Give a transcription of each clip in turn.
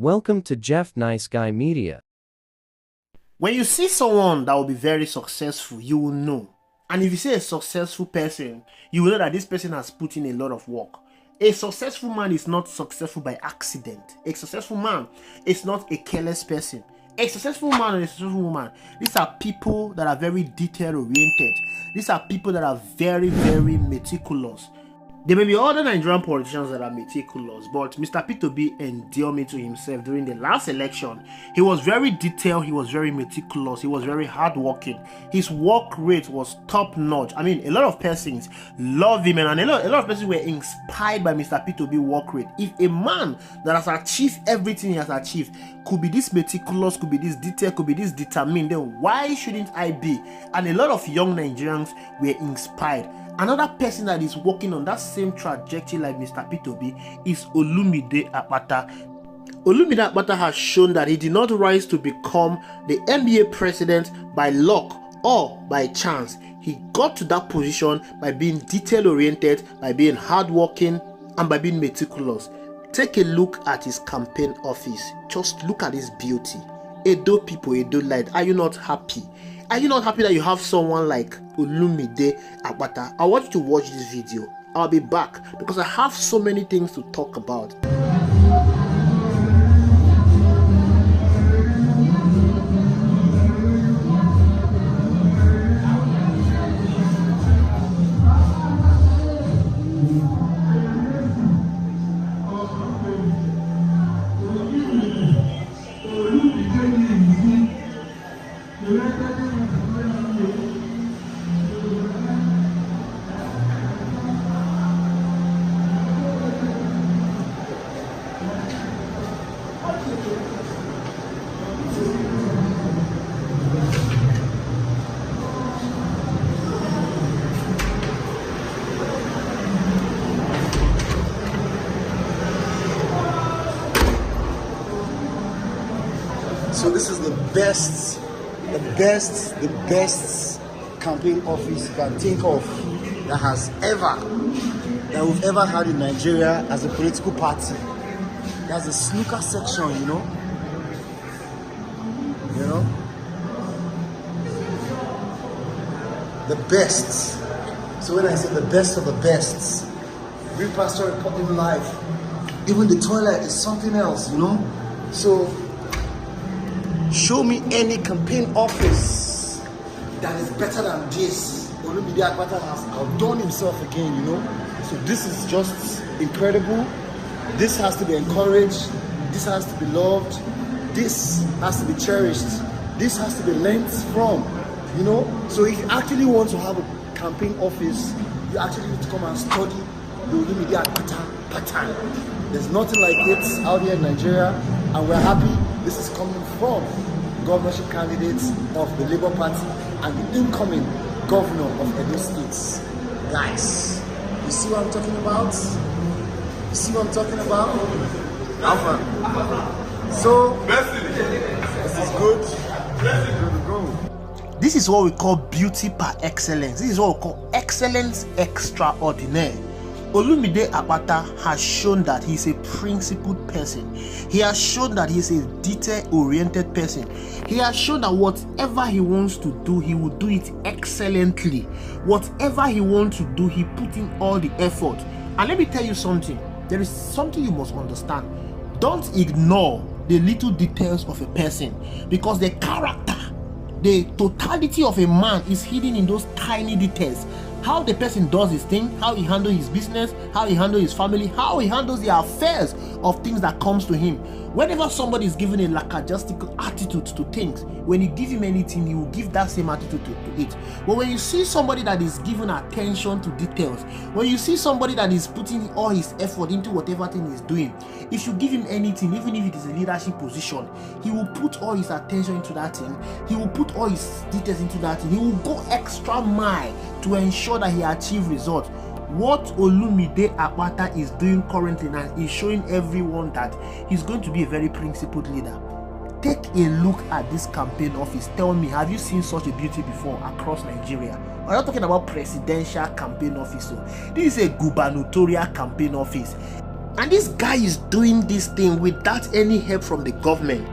Welcome to Jeff Nice Guy Media. When you see someone that will be very successful, you will know. And if you see a successful person, you will know that this person has put in a lot of work. A successful man is not successful by accident. A successful man is not a careless person. A successful man and a successful woman, these are people that are very detail oriented. These are people that are very, very meticulous. There may be other Nigerian politicians that are meticulous, but Mr. P2B endeared me to himself during the last election. He was very detailed, he was very meticulous, he was very hardworking. His work rate was top notch. I mean, a lot of persons love him, and a lot of persons were inspired by Mr. P2B work rate. If a man that has achieved everything he has achieved could be this meticulous, could be this detailed, could be this determined, then why shouldn't I be? And a lot of young Nigerians were inspired. Another person that is working on that same trajectory like Mr. P2B is Olumide Akpata. Olumide Akpata has shown that he did not rise to become the NBA president by luck or by chance. He got to that position by being detail-oriented, by being hardworking, and by being meticulous. Take a look at his campaign office. Just look at his beauty. Edo people, Edo light. Are you not happy? Are you not happy that you have someone like Olumide Akpata? I want you to watch this video. I'll be back because I have so many things to talk about. So this is the best campaign office you can think of that we've ever had in Nigeria as a political party. It has a snooker section, you know, the best. So when I say the best of the best, real pastor reporting live. Even the toilet is something else, you know. So show me any campaign office that is better than this. Olumide Akpata has outdone himself again, you know. So this is just incredible. This has to be encouraged. This has to be loved. This has to be cherished. This has to be learned from, you know. So if you actually want to have a campaign office, you actually need to come and study the Olumide Akpata pattern. There's nothing like it out here in Nigeria, and we're happy this is coming from governorship candidates of the Labour Party and the incoming governor of Edo State. Guys, you see what I'm talking about? You see what I'm talking about? Alpha. So, this is good. This is what we call beauty par excellence. This is what we call excellence extraordinaire. Olumide Akpata has shown that he's a principled person. He has shown that he's a detail-oriented person. He has shown that whatever he wants to do, he will do it excellently. Whatever he wants to do, he put in all the effort. And let me tell you something. There is something you must understand. Don't ignore the little details of a person, because the character, the totality of a man is hidden in those tiny details. How the person does his thing, how he handles his business, how he handles his family, how he handles the affairs of things that comes to him. Whenever somebody is given a lackadaisical attitude to things, when you give him anything, he will give that same attitude to it. But when you see somebody that is given attention to details, when you see somebody that is putting all his effort into whatever thing he's doing, if you give him anything, even if it is a leadership position, he will put all his attention into that thing. He will put all his details into that thing. He will go extra mile to ensure that he achieves results. What Olumide Akpata is doing currently now is showing everyone that he's going to be a very principled leader. Take a look at this campaign office. Tell me, have you seen such a beauty before across Nigeria? We're not talking about presidential campaign office. So this is a gubernatorial campaign office. And this guy is doing this thing without any help from the government.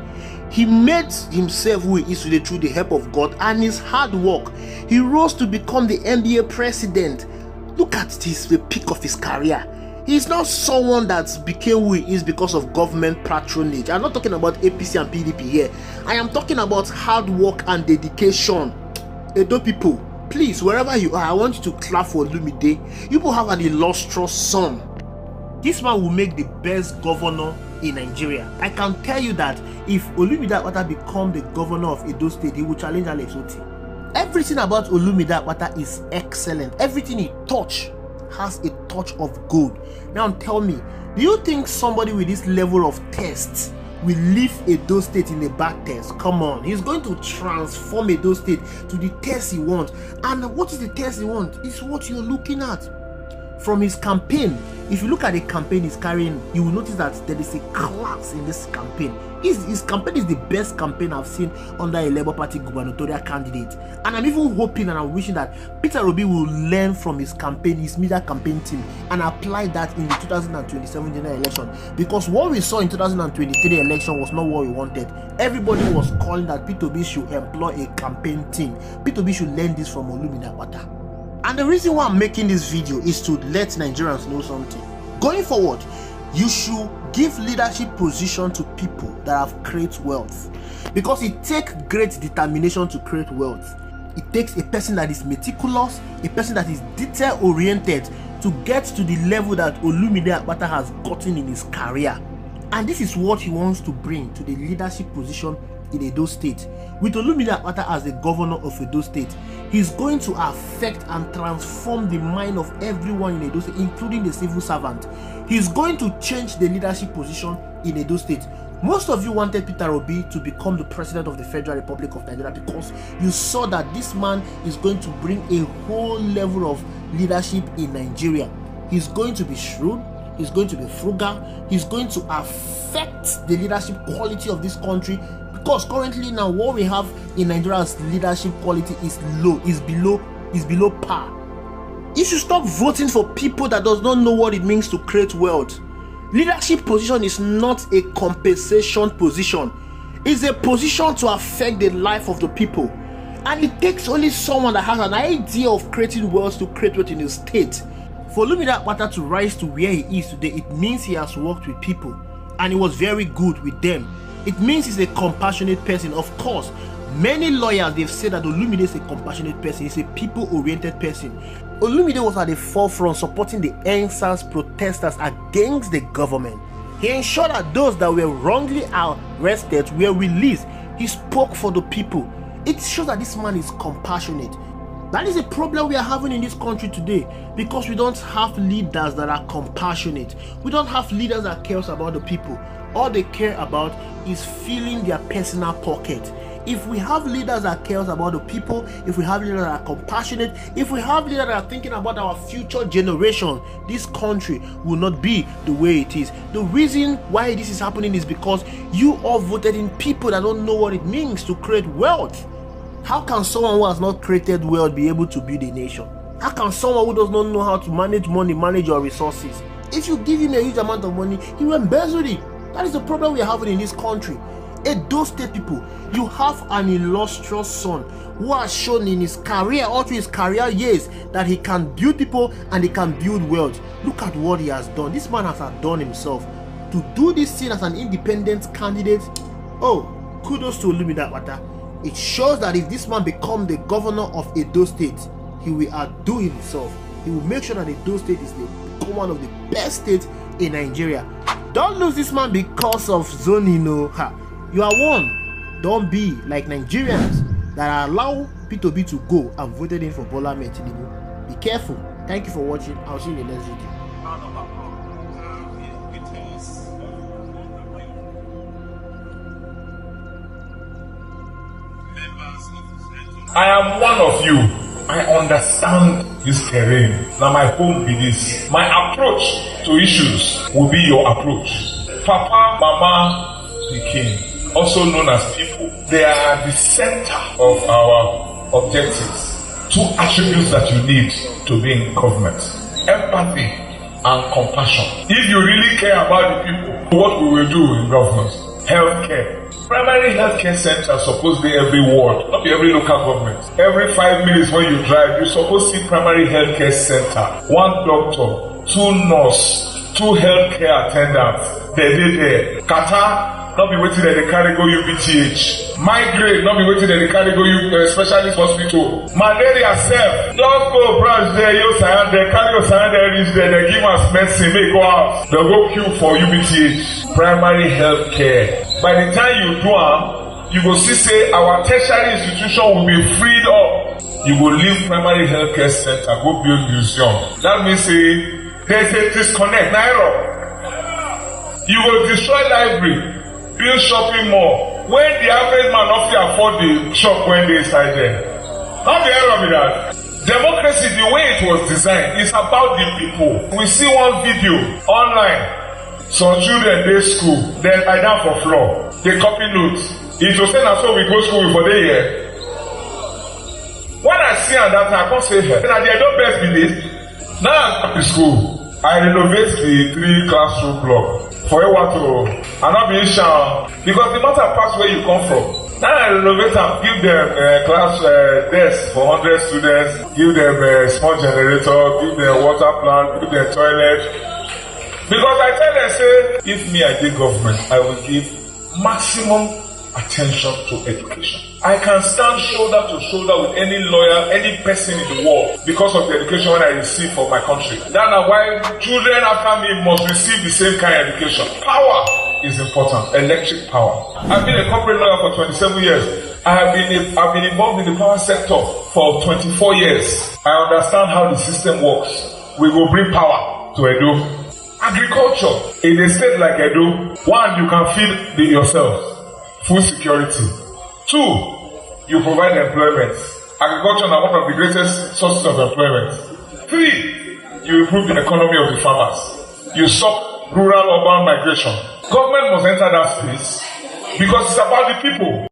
He made himself who he is today through the help of God and his hard work. He rose to become the NBA president. Look at this, the peak of his career. He's not someone that became who he is because of government patronage. I'm not talking about APC and PDP here. I am talking about hard work and dedication. Edo people, please, wherever you are, I want you to clap for Olumide. You people have an illustrious son. This man will make the best governor in Nigeria. I can tell you that if Olumide Akpata become the governor of Edo State, he will challenge Alex Oti. Everything about Olumide Akpata is excellent. Everything he touch has a touch of gold. Now tell me, do you think somebody with this level of tests will leave Edo State in a bad test? Come on, he's going to transform Edo State to the test he wants. And what is the test he wants? It's what you're looking at. From his campaign, if you look at the campaign he's carrying, you will notice that there is a class in this campaign. His campaign is the best campaign I've seen under a Labour Party gubernatorial candidate. And I'm even hoping and I'm wishing that Peter Obi will learn from his campaign, his media campaign team, and apply that in the 2027 general election. Because what we saw in 2023 election was not what we wanted. Everybody was calling that Peter Obi should employ a campaign team. Peter Obi should learn this from Olumide Akpata. And the reason why I'm making this video is to let Nigerians know something. Going forward, you should give leadership position to people that have created wealth, because it takes great determination to create wealth. It takes a person that is meticulous, a person that is detail oriented to get to the level that Olumide Akpata has gotten in his career. And this is what he wants to bring to the leadership position in Edo State. With Olumide Akpata as the governor of Edo State, he's going to affect and transform the mind of everyone in Edo State, including the civil servant. He's going to change the leadership position in Edo State. Most of you wanted Peter Obi to become the president of the Federal Republic of Nigeria because you saw that this man is going to bring a whole level of leadership in Nigeria. He's going to be shrewd, he's going to be frugal, he's going to affect the leadership quality of this country. Because currently now what we have in Nigeria's leadership quality is low, is below par. You should stop voting for people that does not know what it means to create wealth. Leadership position is not a compensation position. It's a position to affect the life of the people. And it takes only someone that has an idea of creating wealth to create wealth in the state. For Olumide Akpata to rise to where he is today, it means he has worked with people and he was very good with them. It means he's a compassionate person. Of course, many lawyers, they've said that Olumide is a compassionate person. He's a people-oriented person. Olumide was at the forefront supporting the NSAS protesters against the government. He ensured that those that were wrongly arrested were released. He spoke for the people. It shows that this man is compassionate. That is a problem we are having in this country today, because we don't have leaders that are compassionate. We don't have leaders that cares about the people. All they care about is filling their personal pocket. If we have leaders that cares about the people, if we have leaders that are compassionate, if we have leaders that are thinking about our future generation, this country will not be the way it is. The reason why this is happening is because you all voted in people that don't know what it means to create wealth. How can someone who has not created wealth be able to build a nation? How can someone who does not know how to manage money manage your resources? If you give him a huge amount of money, he will embezzle it. That is the problem we are having in this country. Edo State people, you have an illustrious son who has shown in his career, all through his career years, that he can build people and he can build wealth. Look at what he has done. This man has done himself. To do this thing as an independent candidate, oh, kudos to Olumide Akpata. It shows that if this man becomes the governor of Edo State, he will outdo himself. He will make sure that Edo State is one of the best states in Nigeria. Don't lose this man because of zoning. You are one. Don't be like Nigerians that allow Peter Obi to go and voted in for Bola Ahmed Tinubu. Be careful. Thank you for watching. I'll see you in the next video. I am one of you. I understand this terrain. Now my home be this. My approach to issues will be your approach. Papa, Mama, the King, also known as people, they are the center of our objectives. Two attributes that you need to be in government: empathy and compassion. If you really care about the people, what we will do in government? Healthcare. Primary healthcare centers are supposed to be every ward, not be every local government. Every 5 minutes when you drive, you're supposed to see primary healthcare center. 1 doctor, 2 nurse, 2 healthcare attendants. They did there. Qatar, not be waiting that they carry go UBTH. Migraine, not be waiting that they carry go specialist hospital. Malaria self, just go branch there, you sign there, carry your sign there, reach there, they give us medicine, they go out. They'll go queue for UBTH. Primary health care. By the time you do them, you will see say our tertiary institution will be freed up. You will leave primary health care center, go build museum. That means say there's a disconnect. Nairo. You will destroy library. Build shopping mall when the average man not can afford the shop when they inside there. Not the error with that. Democracy, the way it was designed, is about the people. We see one video online. Some children they school, then lie down for floor. They copy notes. It was saying so we go school for the year. When I see that I can't say her. Then I don't best believe. Now I'm in school. I renovate the 3 classroom block. For you want to, I'm not being shy because the matter pass where you come from. Now I renovate and give them class desk for 100 students, give them a small generator, give them water plant, give them toilet. Because I tell them, say, if me I did government, I will give maximum attention to education. I can stand shoulder to shoulder with any lawyer, any person in the world because of the education I receive from my country. That's why children after me must receive the same kind of education. Power is important, electric power. I've been a corporate lawyer for 27 years. I've been involved in the power sector for 24 years. I understand how the system works. We will bring power to Edo. Agriculture in a state like Edo, 1, you can feed yourself. Food security. 2, you provide employment. Agriculture is one of the greatest sources of employment. 3, you improve the economy of the farmers. You stop rural-urban migration. Government must enter that space because it's about the people.